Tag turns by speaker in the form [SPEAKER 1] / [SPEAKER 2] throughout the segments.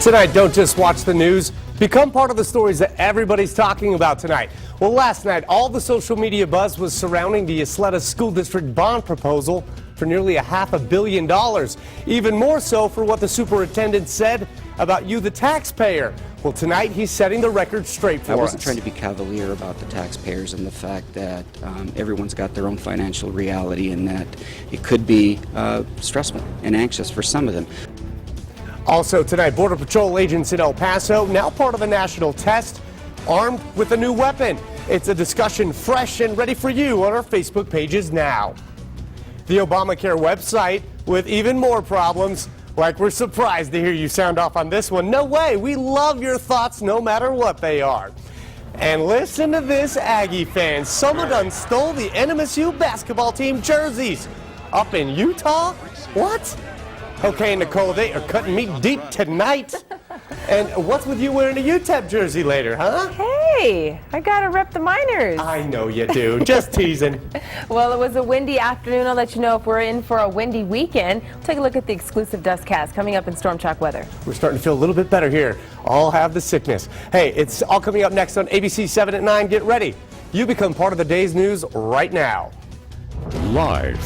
[SPEAKER 1] Tonight, don't just watch the news. Become part of the stories that everybody's talking about tonight. Well, last night, all the social media buzz was surrounding the Ysleta School District bond proposal for nearly $500 million. Even more so for what the superintendent said about you, the taxpayer. Well, tonight, he's setting the record straight for us.
[SPEAKER 2] I wasn't trying to be cavalier about the taxpayers and the fact that everyone's got their own financial reality and that it could be stressful and anxious for some of them.
[SPEAKER 1] Also tonight, Border Patrol agents in El Paso, now part of a national test, armed with a new weapon. It's a discussion fresh and ready for you on our Facebook pages now. The Obamacare website with even more problems. Like, we're surprised to hear you sound off on this one. No way, we love your thoughts no matter what they are. And listen to this, Aggie fans. Someone done stole the NMSU basketball team jerseys. Up in Utah? What? Okay, Nichole, they are cutting me deep tonight. And what's with you wearing a UTEP jersey later, huh?
[SPEAKER 3] Hey, I gotta rep the Miners.
[SPEAKER 1] I know you do. Just teasing.
[SPEAKER 3] Well, it was a windy afternoon. I'll let you know if we're in for a windy weekend. We'll take a look at the exclusive dustcast coming up in Storm Track weather.
[SPEAKER 1] We're starting to feel a little bit better here. All have the sickness. Hey, it's all coming up next on ABC-7 at 9. Get ready. You become part of the day's news right now.
[SPEAKER 4] Live,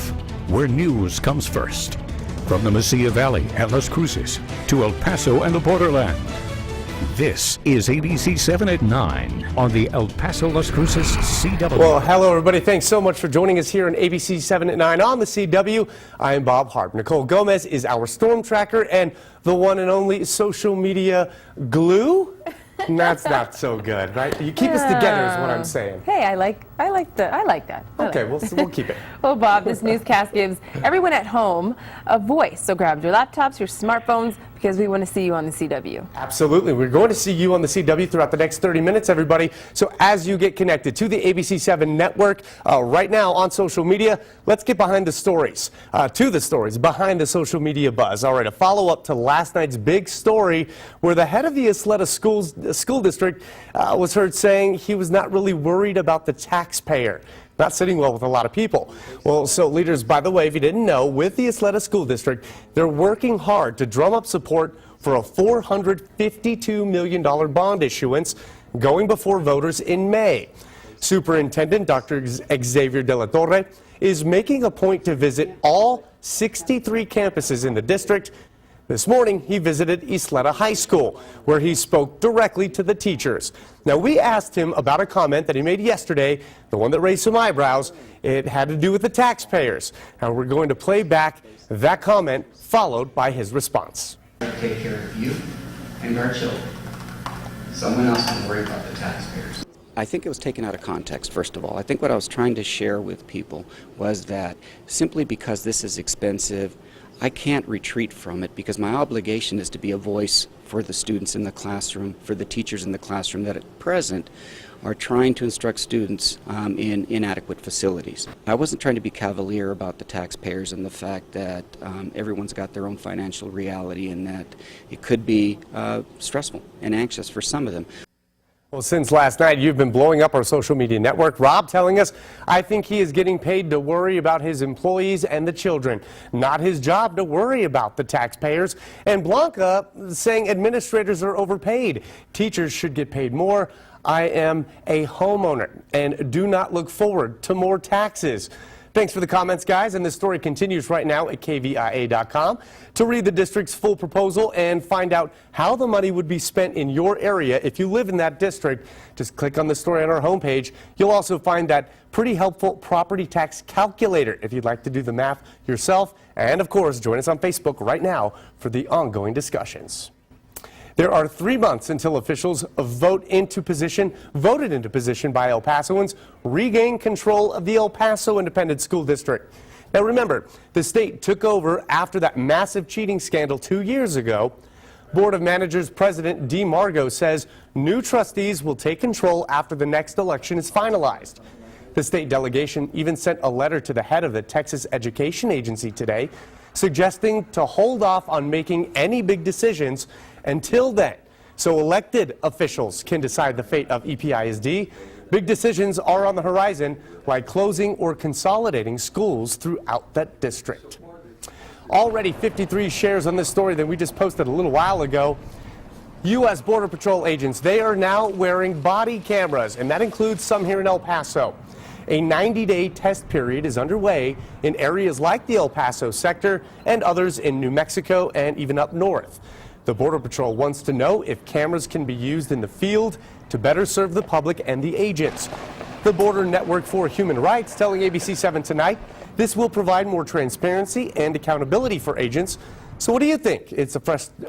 [SPEAKER 4] where news comes first. From the Mesilla Valley and Las Cruces to El Paso and the borderland. This is ABC-7 at 9 on the El Paso Las Cruces CW.
[SPEAKER 1] Well, hello everybody. Thanks so much for joining us here on ABC-7 at 9 on the CW. I am Bob Harp. Nichole Gomez is our storm tracker and the one and only social media glue. That's not so good, right? You keep us together is what I'm saying.
[SPEAKER 3] Hey, I like that.
[SPEAKER 1] Okay, we'll keep it.
[SPEAKER 3] Well, Bob, this newscast gives everyone at home a voice. So grab your laptops, your smartphones, because we want to see you on the CW.
[SPEAKER 1] Absolutely. We're going to see you on the CW throughout the next 30 minutes, everybody. So as you get connected to the ABC-7 network right now on social media, let's get behind the stories, to the stories behind the social media buzz. All right, a follow-up to last night's big story where the head of the Ysleta school district was heard saying he was not really worried about the taxpayer. Not sitting well with a lot of people. Well, so leaders, by the way, if you didn't know, with the Ysleta School District, they're working hard to drum up support for a $452 million bond issuance going before voters in May. Superintendent Dr. Xavier de la Torre is making a point to visit all 63 campuses in the district. This morning, he visited Ysleta High School, where he spoke directly to the teachers. Now, we asked him about a comment that he made yesterday, the one that raised some eyebrows. It had to do with the taxpayers. And we're going to play back that comment, followed by his response.
[SPEAKER 2] Take care of you and our children. Someone else can worry about the taxpayers. I think it was taken out of context, first of all. I think what I was trying to share with people was that simply because this is expensive, I can't retreat from it because my obligation is to be a voice for the students in the classroom, for the teachers in the classroom that at present are trying to instruct students in inadequate facilities. I wasn't trying to be cavalier about the taxpayers and the fact that everyone's got their own financial reality and that it could be stressful and anxious for some of them.
[SPEAKER 1] Well, since last night, you've been blowing up our social media network. Rob telling us, I think he is getting paid to worry about his employees and the children, not his job to worry about the taxpayers. And Blanca saying administrators are overpaid. Teachers should get paid more. I am a homeowner and do not look forward to more taxes. Thanks for the comments, guys, and this story continues right now at KVIA.com. To read the district's full proposal and find out how the money would be spent in your area if you live in that district, just click on the story on our homepage. You'll also find that pretty helpful property tax calculator if you'd like to do the math yourself. And, of course, join us on Facebook right now for the ongoing discussions. There are 3 months until officials voted into position by El Pasoans regain control of the El Paso Independent School District. Now remember, the state took over after that massive cheating scandal 2 years ago. Board of Managers President Dee Margo says new trustees will take control after the next election is finalized. The state delegation even sent a letter to the head of the Texas Education Agency today, suggesting to hold off on making any big decisions until then, so elected officials can decide the fate of EPISD. Big decisions are on the horizon, like closing or consolidating schools throughout that district. Already 53 shares on this story that we just posted a little while ago. U.S. Border Patrol agents, they are now wearing body cameras, and that includes some here in El Paso. A 90-day test period is underway in areas like the El Paso sector and others in New Mexico and even up north. The Border Patrol wants to know if cameras can be used in the field to better serve the public and the agents. The Border Network for Human Rights telling ABC-7 tonight this will provide more transparency and accountability for agents. So what do you think? It's a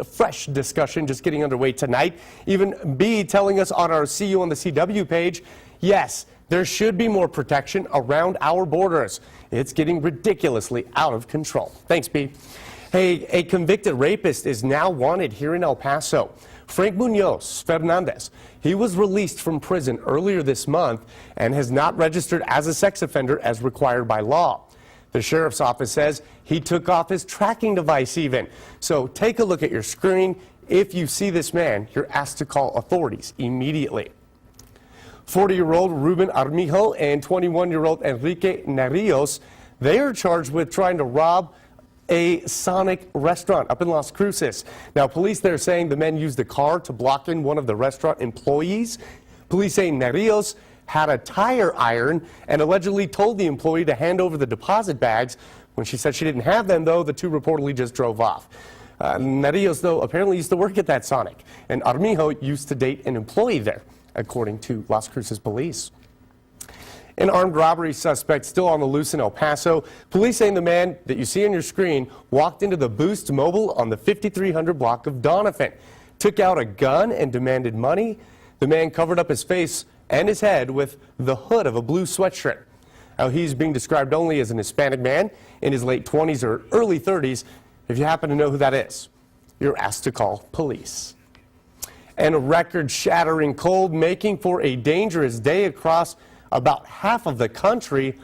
[SPEAKER 1] fresh discussion just getting underway tonight. Even B telling us on our See You on the CW page, yes, there should be more protection around our borders. It's getting ridiculously out of control. Thanks, B. Hey, a convicted rapist is now wanted here in El Paso. Frank Munoz Fernandez, he was released from prison earlier this month and has not registered as a sex offender as required by law. The sheriff's office says he took off his tracking device even. So take a look at your screen. If you see this man, you're asked to call authorities immediately. 40-year-old Ruben Armijo and 21-year-old Enrique Narrios, they are charged with trying to rob a Sonic restaurant up in Las Cruces. Now, police there saying the men used a car to block in one of the restaurant employees. Police say Narrios had a tire iron and allegedly told the employee to hand over the deposit bags. When she said she didn't have them, though, the two reportedly just drove off. Narrios, though, apparently used to work at that Sonic, and Armijo used to date an employee there, according to Las Cruces police. An armed robbery suspect still on the loose in El Paso. Police saying the man that you see on your screen walked into the Boost Mobile on the 5300 block of Doniphan, took out a gun and demanded money. The man covered up his face and his head with the hood of a blue sweatshirt. Now, he's being described only as an Hispanic man in his late 20s or early 30s. If you happen to know who that is, you're asked to call police. And a record-shattering cold making for a dangerous day across about half of the country.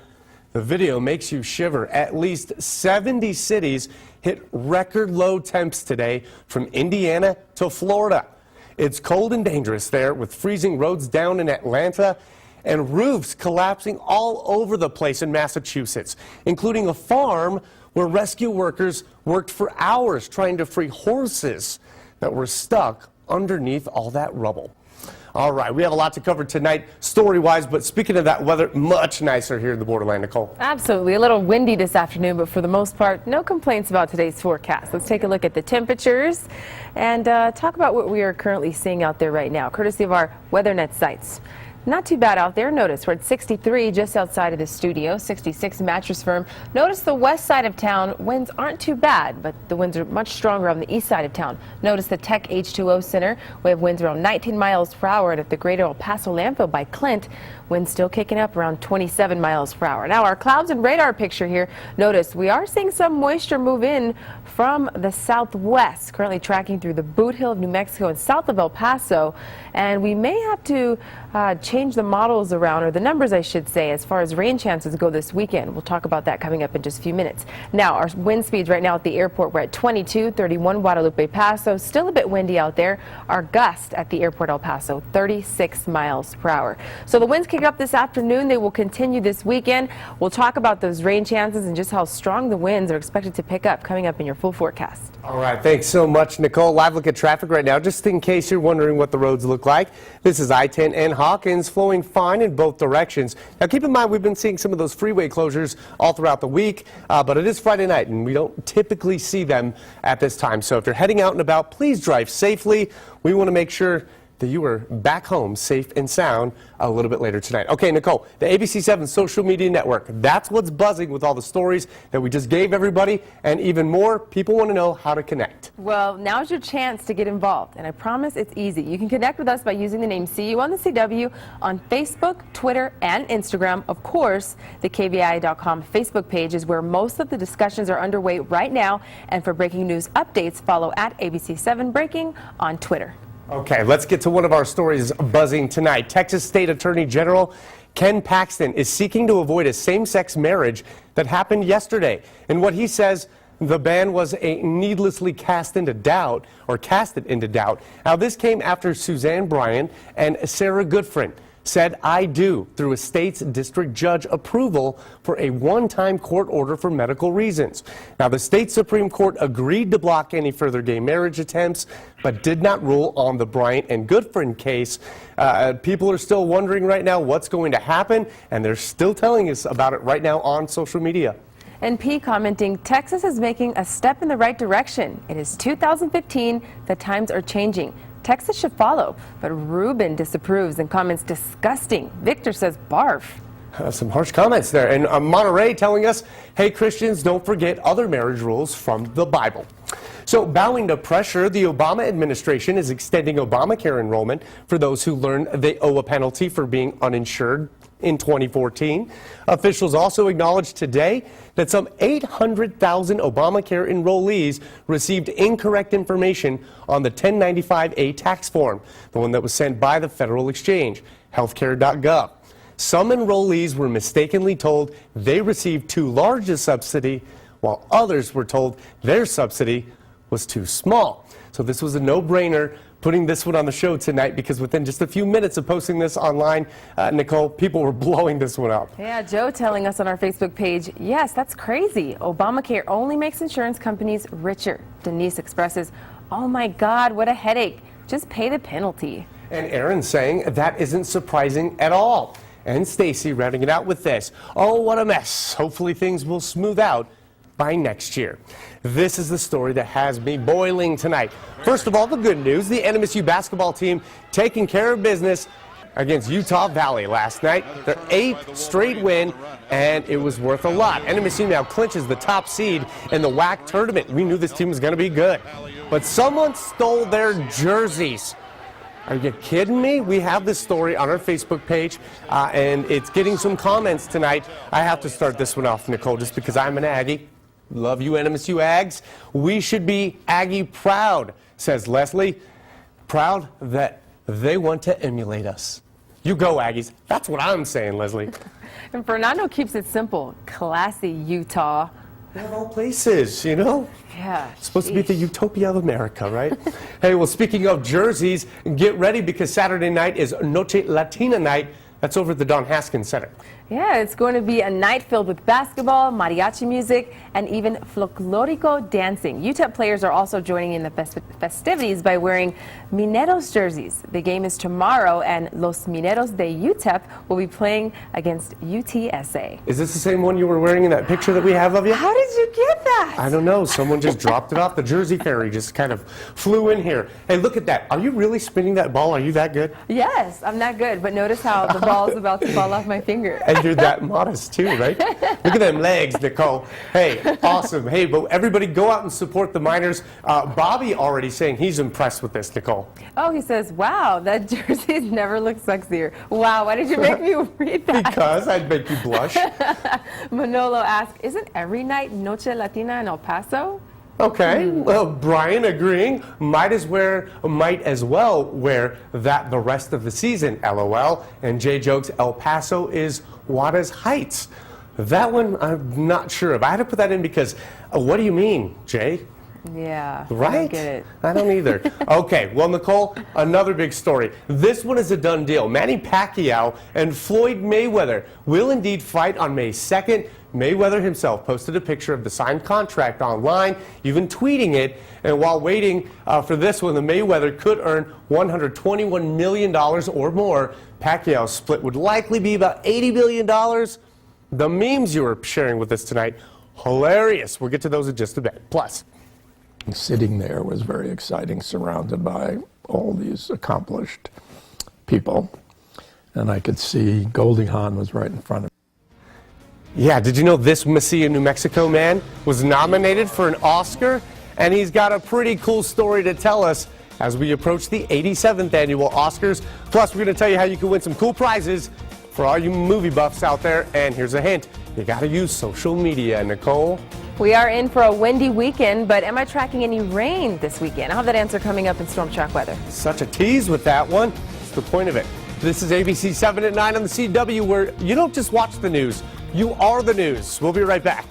[SPEAKER 1] The video makes you shiver. At least 70 cities hit record low temps today from Indiana to Florida. It's cold and dangerous there with freezing roads down in Atlanta and roofs collapsing all over the place in Massachusetts, including a farm where rescue workers worked for hours trying to free horses that were stuck underneath all that rubble. All right, we have a lot to cover tonight, story-wise, but speaking of that weather, much nicer here in the borderland, Nicole.
[SPEAKER 3] Absolutely. A little windy this afternoon, but for the most part, no complaints about today's forecast. Let's take a look at the temperatures and talk about what we are currently seeing out there right now, courtesy of our WeatherNet sites. Not too bad out there. Notice we're at 63 just outside of the studio, 66 Mattress Firm. Notice the west side of town, winds aren't too bad, but the winds are much stronger on the east side of town. Notice the Tech H2O Center. We have winds around 19 miles per hour, and at the Greater El Paso landfill by Clint, winds still kicking up around 27 miles per hour. Now our clouds and radar picture here. Notice we are seeing some moisture move in from the southwest, currently tracking through the Boot Hill of New Mexico and south of El Paso, and we may have to change the models around, or the numbers I should say, as far as rain chances go this weekend. We'll talk about that coming up in just a few minutes. Now our wind speeds right now at the airport, we're at 22, 31 Guadalupe Paso, still a bit windy out there. Our gust at the airport El Paso, 36 miles per hour. So the winds kick up this afternoon. They will continue this weekend. We'll talk about those rain chances and just how strong the winds are expected to pick up coming up in your full forecast.
[SPEAKER 1] All right, thanks so much, Nicole. Live look at traffic right now, just in case you're wondering what the roads look like. This is I-10 and Hawkins flowing fine in both directions. Now keep in mind we've been seeing some of those freeway closures all throughout the week, but it is Friday night and we don't typically see them at this time. So if you're heading out and about, please drive safely. We want to make sure that you are back home safe and sound a little bit later tonight. Okay, Nicole, the ABC-7 social media network, that's what's buzzing with all the stories that we just gave everybody, and even more, people want to know how to connect.
[SPEAKER 3] Well, now's your chance to get involved, and I promise it's easy. You can connect with us by using the name See You on the CW on Facebook, Twitter, and Instagram. Of course, the KVIA.com Facebook page is where most of the discussions are underway right now, and for breaking news updates, follow at ABC7 Breaking on Twitter.
[SPEAKER 1] Okay, let's get to one of our stories buzzing tonight. Texas State Attorney General Ken Paxton is seeking to avoid a same-sex marriage that happened yesterday. And what he says, the ban was needlessly casted into doubt. Now, this came after Suzanne Bryant and Sarah Goodfriend said I do through a state's district judge approval for a one-time court order for medical reasons. Now, the state Supreme Court agreed to block any further gay marriage attempts, but did not rule on the Bryant and Goodfriend case. People are still wondering right now what's going to happen, and they're still telling us about it right now on social media.
[SPEAKER 3] And P commenting, Texas is making a step in the right direction. It is 2015. The times are changing. Texas should follow. But Ruben disapproves and comments, disgusting. Victor says, barf.
[SPEAKER 1] Some harsh comments there. And Monterey telling us, hey, Christians, don't forget other marriage rules from the Bible. So, bowing to pressure, the Obama administration is extending Obamacare enrollment for those who learn they owe a penalty for being uninsured in 2014. Officials also acknowledged today that some 800,000 Obamacare enrollees received incorrect information on the 1095A tax form, the one that was sent by the Federal Exchange, healthcare.gov. Some enrollees were mistakenly told they received too large a subsidy, while others were told their subsidy was too small. So this was a no-brainer, putting this one on the show tonight, because within just a few minutes of posting this online, Nichole, people were blowing this one up.
[SPEAKER 3] Yeah, Joe telling us on our Facebook page, yes, that's crazy. Obamacare only makes insurance companies richer. Denise expresses, oh my God, what a headache. Just pay the penalty.
[SPEAKER 1] And Aaron saying that isn't surprising at all. And Stacy rounding it out with this, oh, what a mess. Hopefully things will smooth out by next year. This is the story that has me boiling tonight. First of all, the good news, the NMSU basketball team taking care of business against Utah Valley last night. Their 8th straight win, and it was worth a lot. NMSU now clinches the top seed in the WAC tournament. We knew this team was going to be good, but someone stole their jerseys. Are you kidding me? We have this story on our Facebook page, and it's getting some comments tonight. I have to start this one off, Nichole, just because I'm an Aggie. Love you, NMSU Ags. We should be Aggie proud, says Leslie. Proud that they want to emulate us. You go, Aggies. That's what I'm saying, Leslie.
[SPEAKER 3] And Fernando keeps it simple. Classy, Utah.
[SPEAKER 1] Of all places, you know?
[SPEAKER 3] Yeah.
[SPEAKER 1] It's supposed to be the utopia of America, right? Hey, well, speaking of jerseys, get ready because Saturday night is Noche Latina night. That's over at the Don Haskins Center.
[SPEAKER 3] Yeah, it's going to be a night filled with basketball, mariachi music, and even folklorico dancing. UTEP players are also joining in the festivities by wearing Mineros jerseys. The game is tomorrow, and Los Mineros de UTEP will be playing against UTSA.
[SPEAKER 1] Is this the same one you were wearing in that picture that we have of you?
[SPEAKER 3] How did you get that?
[SPEAKER 1] I don't know. Someone just dropped it off. The Jersey Ferry just kind of flew in here. Hey, look at that. Are you really spinning that ball? Are you that good?
[SPEAKER 3] Yes, I'm not good, but notice how the ball is about to fall off my finger.
[SPEAKER 1] And you're that modest too, right? Look at them legs, Nichole. Hey, awesome. Hey, but everybody go out and support the Miners. Bobby already saying he's impressed with this, Nichole.
[SPEAKER 3] Oh, he says, wow, that jersey's never looked sexier. Wow, why did you make me read that?
[SPEAKER 1] Because I'd make you blush.
[SPEAKER 3] Manolo asks, isn't every night Noche Latina in El Paso?
[SPEAKER 1] Okay, well, Brian agreeing, might as well wear that the rest of the season, LOL. And Jay jokes, El Paso is Juarez Heights. That one I'm not sure of. I had to put that in because, what do you mean, Jay?
[SPEAKER 3] Yeah,
[SPEAKER 1] right?
[SPEAKER 3] I don't get it.
[SPEAKER 1] I don't either. Okay, well, Nichole, another big story. This one is a done deal. Manny Pacquiao and Floyd Mayweather will indeed fight on May 2nd. Mayweather himself posted a picture of the signed contract online, even tweeting it. And while waiting for this one, the Mayweather could earn $121 million or more. Pacquiao's split would likely be about $80 million. The memes you were sharing with us tonight, hilarious. We'll get to those in just a bit. Plus,
[SPEAKER 5] sitting there was very exciting, surrounded by all these accomplished people. And I could see Goldie Hawn was right in front of me.
[SPEAKER 1] yeah, did you know this Mesilla, New Mexico man was nominated for an Oscar? And he's got a pretty cool story to tell us as we approach the 87th annual Oscars. Plus, we're going to tell you how you can win some cool prizes for all you movie buffs out there. And here's a hint, you got to use social media, Nichole.
[SPEAKER 3] We are in for a windy weekend, but am I tracking any rain this weekend? I'll have that answer coming up in Storm Track Weather.
[SPEAKER 1] Such a tease with that one. That's the point of it. This is ABC 7 at 9 on the CW, where you don't just watch the news, you are the news. We'll be right back.